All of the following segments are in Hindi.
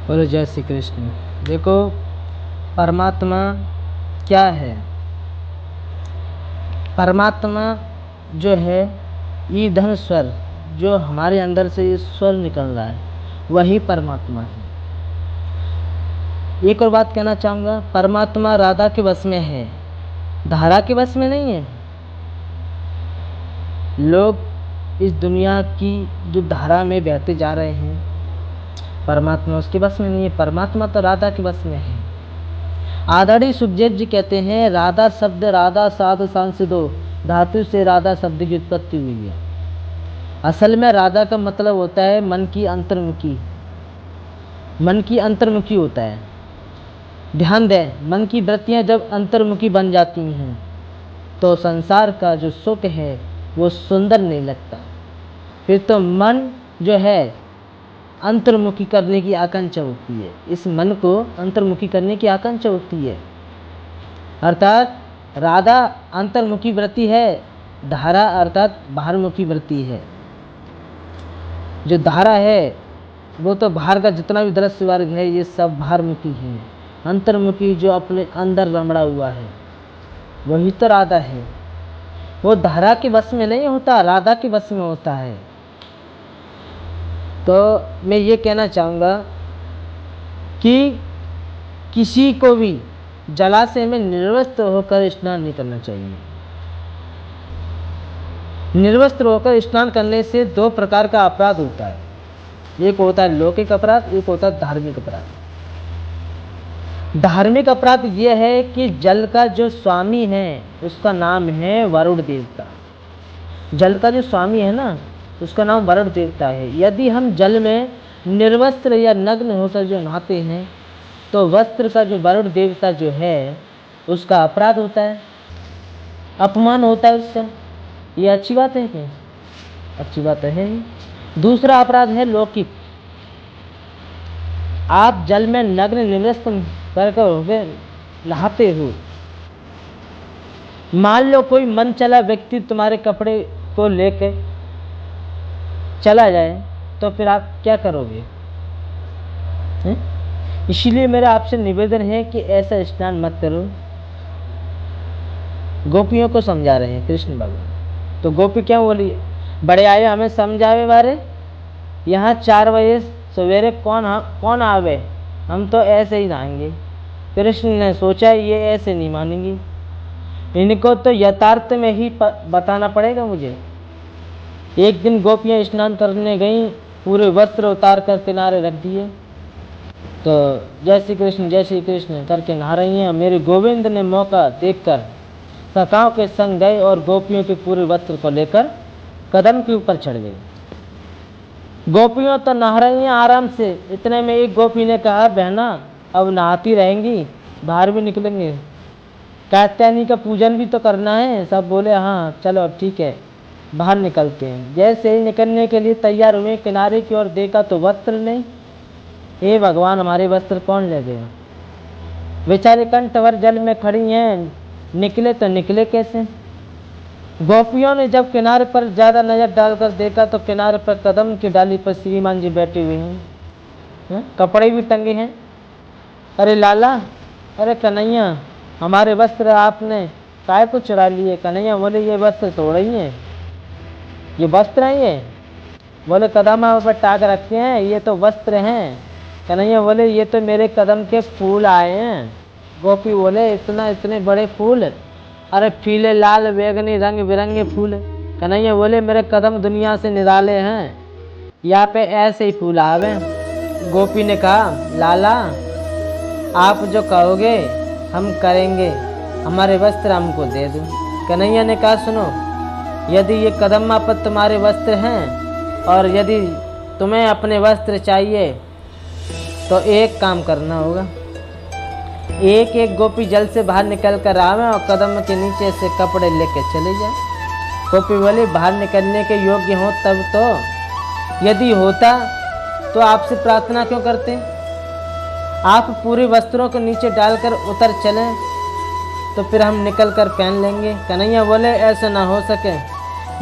बोलो जय श्री कृष्ण। देखो, परमात्मा क्या है? परमात्मा जो है ईंधन स्वर, जो हमारे अंदर से ये स्वर निकल रहा है, वही परमात्मा है। एक और बात कहना चाहूँगा, परमात्मा राधा के वश में है, धारा के वश में नहीं है। लोग इस दुनिया की जो धारा में बहते जा रहे हैं, परमात्मा उसके वश में नहीं है। परमात्मा तो राधा के वश में है। आदरणीय सुखदेव जी कहते हैं, राधा शब्द राधा साधु सांसिदो, धातु से राधा शब्द की उत्पत्ति हुई है। असल में राधा का मतलब होता है मन की अंतर्मुखी। मन की अंतर्मुखी होता है। ध्यान दें, मन की वृत्तियां जब अंतर्मुखी बन जाती हैं तो संसार का जो सुख है वो सुंदर नहीं लगता। फिर तो मन जो है अंतर्मुखी करने की आकांक्षा होती है। इस मन को अंतर्मुखी करने की आकांक्षा होती है। अर्थात राधा अंतर्मुखी वृत्ति है, धारा अर्थात बाहरमुखी वृत्ति है। जो धारा है वो तो बाहर का जितना भी दृश्य वर्ग है ये सब बाहरमुखी है। अंतर्मुखी जो अपने अंदर रमड़ा हुआ है वही तो राधा है। वो धारा के वश में नहीं होता, राधा के वश में होता है। तो मैं ये कहना चाहूँगा कि किसी को भी जलाशय में निर्वस्त्र होकर स्नान नहीं करना चाहिए। निर्वस्त्र होकर स्नान करने से दो प्रकार का अपराध होता है। एक होता है लौकिक अपराध, एक होता है धार्मिक अपराध। धार्मिक अपराध यह है कि जल का जो स्वामी है उसका नाम है वरुण देवता। जल का जो स्वामी है ना उसका नाम वरुण देवता है। यदि हम जल में निर्वस्त्र या नग्न होकर जो नहाते हैं तो वस्त्र का जो वरुण देवता जो है उसका अपराध होता है, अपमान होता है उससे। ये अच्छी बात है क्या? अच्छी बात है ही। दूसरा अपराध है लौकिक। आप जल में नग्न निर्वस्त्र करके नहाते हो, मान लो कोई मन चला व्यक्ति तुम्हारे कपड़े को लेके चला जाए तो फिर आप क्या करोगे? इसीलिए मेरा आपसे निवेदन है कि ऐसा स्नान मत करो। गोपियों को समझा रहे हैं कृष्ण भगवान। तो गोपी क्या बोली? बड़े आए हमें समझावे बारे, यहाँ 4 बजे सवेरे कौन आवे, हम तो ऐसे ही नहाएंगे। कृष्ण ने सोचा ये ऐसे नहीं मानेंगी, इनको तो यथार्थ में ही बताना पड़ेगा मुझे। एक दिन गोपियाँ स्नान करने गईं, पूरे वस्त्र उतार कर किनारे रख दिए, तो जय श्री कृष्ण करके नहा रही हैं। मेरे गोविंद ने मौका देखकर सखाओं के संग गए और गोपियों के पूरे वस्त्र को लेकर कदम के ऊपर चढ़ गए। गोपियों तो नहा रही हैं आराम से। इतने में एक गोपी ने कहा, बहना अब नहाती रहेंगी, बाहर भी निकलेंगे, कात्यायनी का पूजन भी तो करना है। सब बोले हाँ चलो अब ठीक है, बाहर निकलते हैं। जैसे ही निकलने के लिए तैयार हुए, किनारे की ओर देखा तो वस्त्र नहीं। हे भगवान, हमारे वस्त्र कौन ले गया? बेचारे कंठभर जल में खड़ी हैं, निकले तो निकले कैसे? गोपियों ने जब किनारे पर ज़्यादा नज़र डालकर देखा तो किनारे पर कदम की डाली पर श्रीमान जी बैठे हुए हैं, कपड़े भी टंगे हैं। अरे लाला, अरे कन्हैया, हमारे वस्त्र आपने काय को चुरा लिए? कन्हैया बोले ये वस्त्र तोड़ रही हैं, ये वस्त्र हैं ये? बोले कदम पर टाक रखे हैं, ये तो वस्त्र हैं। कन्हैया बोले ये तो मेरे कदम के फूल आए हैं। गोपी बोले इतने बड़े फूल? अरे पीले लाल बैगनी रंग बिरंगे फूल। कन्हैया बोले मेरे कदम दुनिया से निराले हैं, यहाँ पे ऐसे ही फूल आवे। गोपी ने कहा, लाला आप जो कहोगे हम करेंगे, हमारे वस्त्र हमको दे दो। कन्हैया ने कहा, सुनो, यदि ये कदम पर तुम्हारे वस्त्र हैं और यदि तुम्हें अपने वस्त्र चाहिए तो एक काम करना होगा, एक एक गोपी जल से बाहर निकल कर आवे और कदम के नीचे से कपड़े लेके चले जाए। गोपी बोले बाहर निकलने के योग्य हो तब तो, यदि होता तो आपसे प्रार्थना क्यों करते? आप पूरे वस्त्रों को नीचे डालकर उतर चलें तो फिर हम निकल कर पहन लेंगे। कन्हैया बोले ऐसा ना हो सके,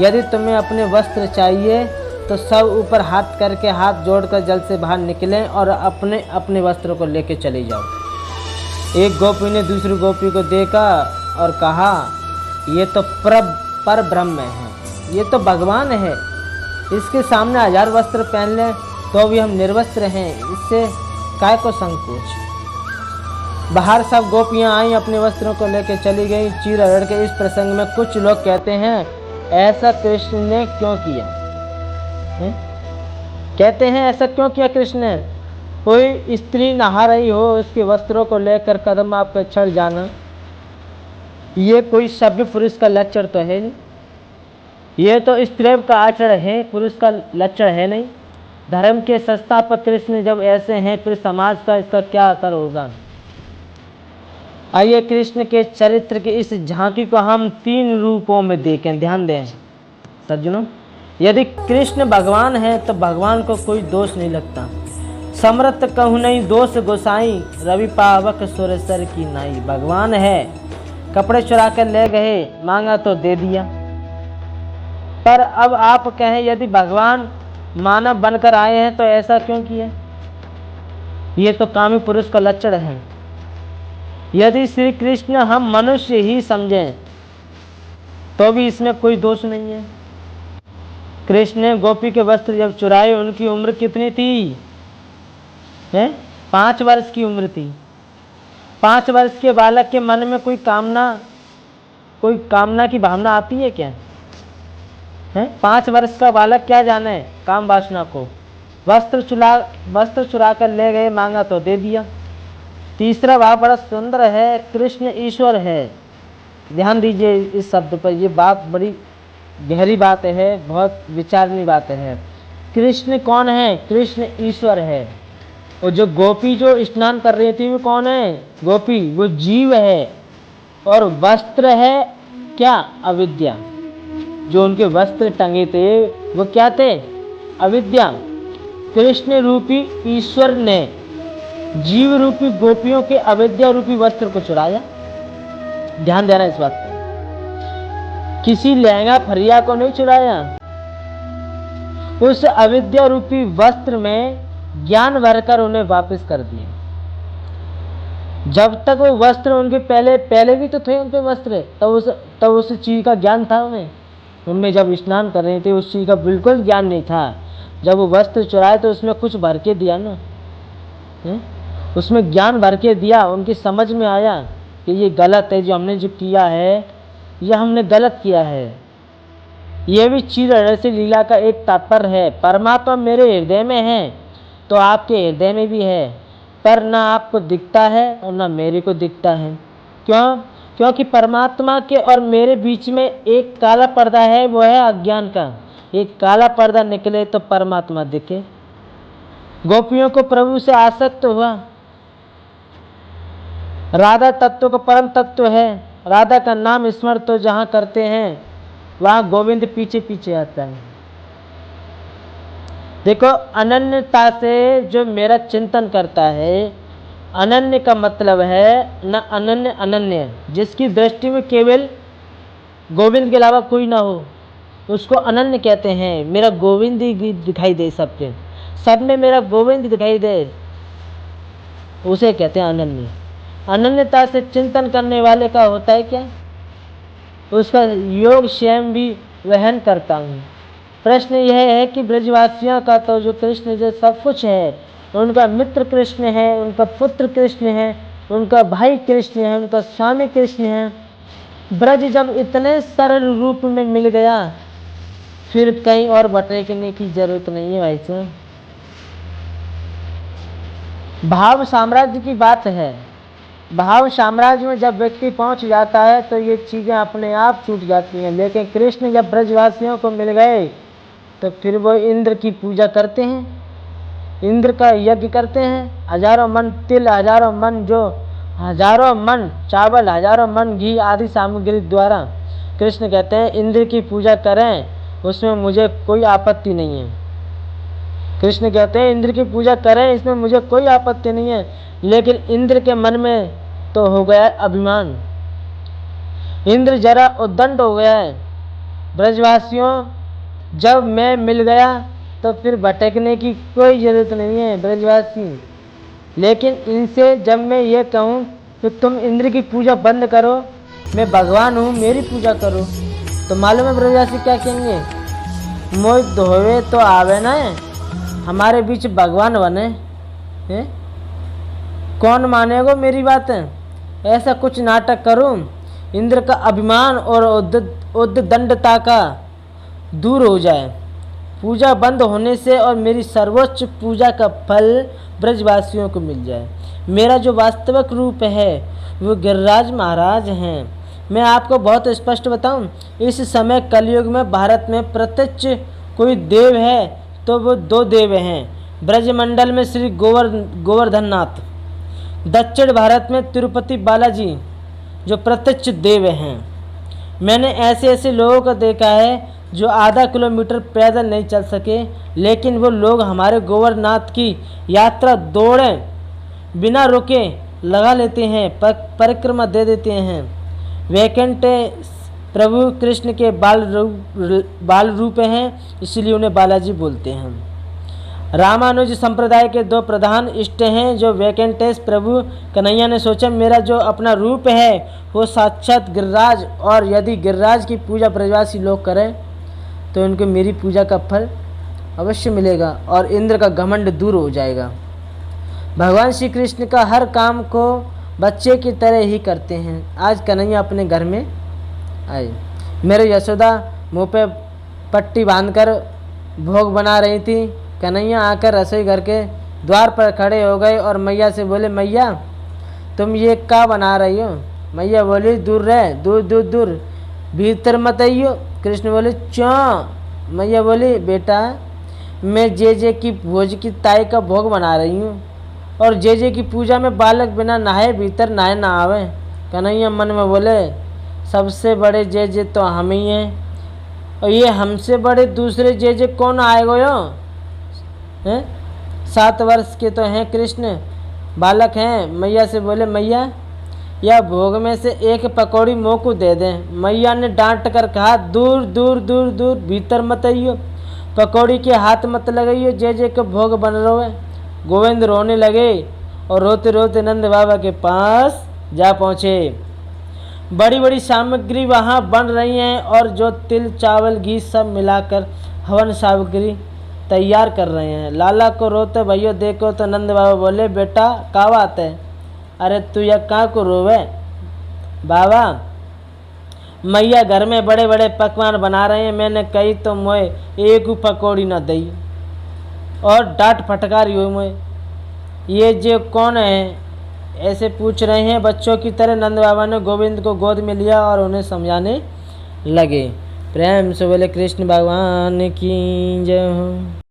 यदि तुम्हें अपने वस्त्र चाहिए तो सब ऊपर हाथ करके हाथ जोड़कर जल से बाहर निकले और अपने अपने वस्त्रों को लेके चले जाओ। एक गोपी ने दूसरी गोपी को देखा और कहा, ये तो पर ब्रह्म है, ये तो भगवान है, इसके सामने 1000 वस्त्र पहन लें तो भी हम निर्वस्त्र हैं, इससे काय को संकोच। बाहर सब गोपियां आई, अपने वस्त्रों को लेकर चली गई। चीर हरण के इस प्रसंग में कुछ लोग कहते हैं ऐसा कृष्ण ने क्यों किया है? कहते हैं ऐसा क्यों किया कृष्ण ने? कोई स्त्री नहा रही हो, उसके वस्त्रों को लेकर कदम आपका चढ़ जाना, ये कोई सभ्य पुरुष का लक्षण तो है नहीं, ये तो स्त्री का आचरण है, पुरुष का लक्षण है नहीं। धर्म के संस्थापक कृष्ण जब ऐसे हैं, फिर समाज का इसका क्या असर होगा? आइए कृष्ण के चरित्र की इस झांकी को हम 3 रूपों में देखें। ध्यान दें सज्जनों, यदि कृष्ण भगवान है तो भगवान को कोई दोष नहीं लगता। समर्थ कहूँ नहीं दोष गोसाई, रवि पावक सुरेश्वर की नाई। भगवान है, कपड़े चुरा कर ले गए, मांगा तो दे दिया। पर अब आप कहें यदि भगवान मानव बनकर आए हैं तो ऐसा क्यों किया? ये तो कामी पुरुष का लक्षण है। यदि श्री कृष्ण हम मनुष्य ही समझें तो भी इसमें कोई दोष नहीं है। कृष्ण ने गोपी के वस्त्र जब चुराए, उनकी उम्र कितनी थी? 5 वर्ष की उम्र थी। 5 वर्ष के बालक के मन में कोई कामना की भावना आती है क्या? 5 वर्ष का बालक क्या जाने काम वासना को। वस्त्र चुरा कर ले गए, मांगा तो दे दिया। तीसरा भाव बड़ा सुंदर है, कृष्ण ईश्वर है। ध्यान दीजिए इस शब्द पर, ये बात बड़ी गहरी बात है, बहुत विचारनीय बात है। कृष्ण कौन है? कृष्ण ईश्वर है। और जो गोपी जो स्नान कर रही थी वो कौन है? गोपी, वो जीव है। और वस्त्र है क्या? अविद्या। जो उनके वस्त्र टंगे थे वो क्या थे? अविद्या। कृष्ण रूपी ईश्वर ने जीव रूपी गोपियों के अविद्या रूपी वस्त्र को चुराया। ध्यान देना इस बात पर, किसी लहंगा फरिया को नहीं चुराया। उस अविद्या रूपी वस्त्र में ज्ञान भरकर उन्हें वापस कर दिया। जब तक वो वस्त्र उनके पहले भी तो थे उन पे वस्त्र, तब उस चीज का ज्ञान था उनमें जब स्नान कर रहे थे उस चीज का बिल्कुल ज्ञान नहीं था। जब वो वस्त्र चुराए तो उसमें कुछ भर के दिया ना, उसमें ज्ञान भर के दिया। उनकी समझ में आया कि ये गलत है, जो हमने जो किया है ये हमने गलत किया है। ये भी चीर रहस्य लीला का एक तात्पर्य है। परमात्मा मेरे हृदय में है तो आपके हृदय में भी है, पर ना आपको दिखता है और ना मेरे को दिखता है। क्यों? क्योंकि परमात्मा के और मेरे बीच में एक काला पर्दा है, वो है अज्ञान का। एक काला पर्दा निकले तो परमात्मा दिखे। गोपियों को प्रभु से आसक्त हुआ। राधा तत्व का परम तत्व है। राधा का नाम स्मरण तो जहाँ करते हैं वहाँ गोविंद पीछे पीछे आता है। देखो, अनन्यता से जो मेरा चिंतन करता है, अनन्य का मतलब है न अनन्य अनन्य, जिसकी दृष्टि में केवल गोविंद के अलावा कोई ना हो, उसको अनन्य कहते हैं। मेरा गोविंद ही दिखाई दे सबके, सब में मेरा गोविंद दिखाई दे, उसे कहते हैं अनन्य। अनन्यता से चिंतन करने वाले का होता है क्या? उसका योग स्वयं भी वहन करता हूँ। प्रश्न यह है कि ब्रजवासियों का तो जो कृष्ण जो सब कुछ है, उनका मित्र कृष्ण है, उनका पुत्र कृष्ण है, उनका भाई कृष्ण है, उनका स्वामी कृष्ण है। ब्रज जब इतने सरल रूप में मिल गया, फिर कहीं और भटकने की जरूरत नहीं है भाई साहब। भाव साम्राज्य की बात है। भाव साम्राज्य में जब व्यक्ति पहुंच जाता है तो ये चीज़ें अपने आप छूट जाती हैं। लेकिन कृष्ण जब ब्रजवासियों को मिल गए तो फिर वो इंद्र की पूजा करते हैं, इंद्र का यज्ञ करते हैं। हजारों मन तिल, हजारों मन चावल, हजारों मन घी आदि सामग्री द्वारा कृष्ण कहते हैं इंद्र की पूजा करें, उसमें मुझे कोई आपत्ति नहीं है। कृष्ण कहते हैं इंद्र की पूजा करें, इसमें मुझे कोई आपत्ति नहीं है। लेकिन इंद्र के मन में तो हो गया अभिमान, इंद्र जरा उद्दंड हो गया है। ब्रजवासियों, जब मैं मिल गया तो फिर भटकने की कोई ज़रूरत नहीं है ब्रजवासी। लेकिन इनसे जब मैं ये कहूँ कि तुम इंद्र की पूजा बंद करो, मैं भगवान हूँ, मेरी पूजा करो, तो मालूम है ब्रजवासी क्या कहेंगे? मोह धोवे तो आवे ना है, हमारे बीच भगवान बने हैं। कौन मानेगा मेरी बात? ऐसा कुछ नाटक करूं, इंद्र का अभिमान और उद्दंडता का दूर हो जाए, पूजा बंद होने से, और मेरी सर्वोच्च पूजा का फल ब्रजवासियों को मिल जाए। मेरा जो वास्तविक रूप है वो गिरिराज महाराज हैं। मैं आपको बहुत स्पष्ट बताऊं, इस समय कलयुग में भारत में प्रत्यक्ष कोई देव है तो वो दो देव हैं। ब्रजमंडल में श्री गोवर्धननाथ, दक्षिण भारत में तिरुपति बालाजी जो प्रत्यक्ष देव हैं। मैंने ऐसे ऐसे लोगों को देखा है जो आधा किलोमीटर पैदल नहीं चल सके, लेकिन वो लोग हमारे गोवर्धननाथ की यात्रा दौड़े बिना रुके लगा लेते हैं, परिक्रमा दे देते हैं। वैकुंठ प्रभु कृष्ण के बाल रूप हैं, इसलिए उन्हें बालाजी बोलते हैं। रामानुज संप्रदाय के दो प्रधान इष्ट हैं जो वैकुंठेश प्रभु कन्हैया ने सोचा मेरा जो अपना रूप है वो साक्षात गिरिराज, और यदि गिरिराज की पूजा ब्रजवासी लोग करें तो उनको मेरी पूजा का फल अवश्य मिलेगा और इंद्र का घमंड दूर हो जाएगा। भगवान श्री कृष्ण का हर काम को बच्चे की तरह ही करते हैं। आज कन्हैया अपने घर में आए, मेरे यशोदा मुँह पे पट्टी बांधकर भोग बना रही थी। कन्हैया आकर रसोई घर के द्वार पर खड़े हो गए और मैया से बोले, मैया तुम ये क्या बना रही हो? मैया बोली, दूर रहे, दूर दूर दूर, भीतर मत आइयो। कृष्ण बोले, क्यों? मैया बोली, बेटा मैं जे की भोज की ताई का भोग बना रही हूँ, और जे की पूजा में बालक बिना नहाए भीतर नहाए ना आवे। कन्हैया मन में बोले, सबसे बड़े जे तो हम ही हैं, और ये हमसे बड़े दूसरे जे कौन आएगा यो? हैं 7 वर्ष के तो हैं कृष्ण, बालक हैं। मैया से बोले, मैया यह भोग में से एक पकौड़ी मोह को दे दें। मैया ने डांट कर कहा, दूर दूर दूर दूर, भीतर मत आइयो, पकौड़ी के हाथ मत लगाइयो, जे के भोग बन रहे है। गोविंद रोने लगे और रोते रोते नंद बाबा के पास जा पहुँचे। बड़ी बड़ी सामग्री वहाँ बन रही हैं और जो तिल चावल घी सब मिलाकर हवन सामग्री तैयार कर रहे हैं। लाला को रोते भैया देखो तो नंद बाबा बोले, बेटा क्या बात है? अरे तू यह कहाँ को रोवे? बाबा मैया घर में बड़े बड़े पकवान बना रहे हैं, मैंने कही तो मोए एक पकौड़ी न दई, और डांट फटकारी हुई मोए। ये जो कौन है? ऐसे पूछ रहे हैं बच्चों की तरह। नंद बाबा ने गोविंद को गोद में लिया और उन्हें समझाने लगे। प्रेम से बोले, कृष्ण भगवान की जय हो।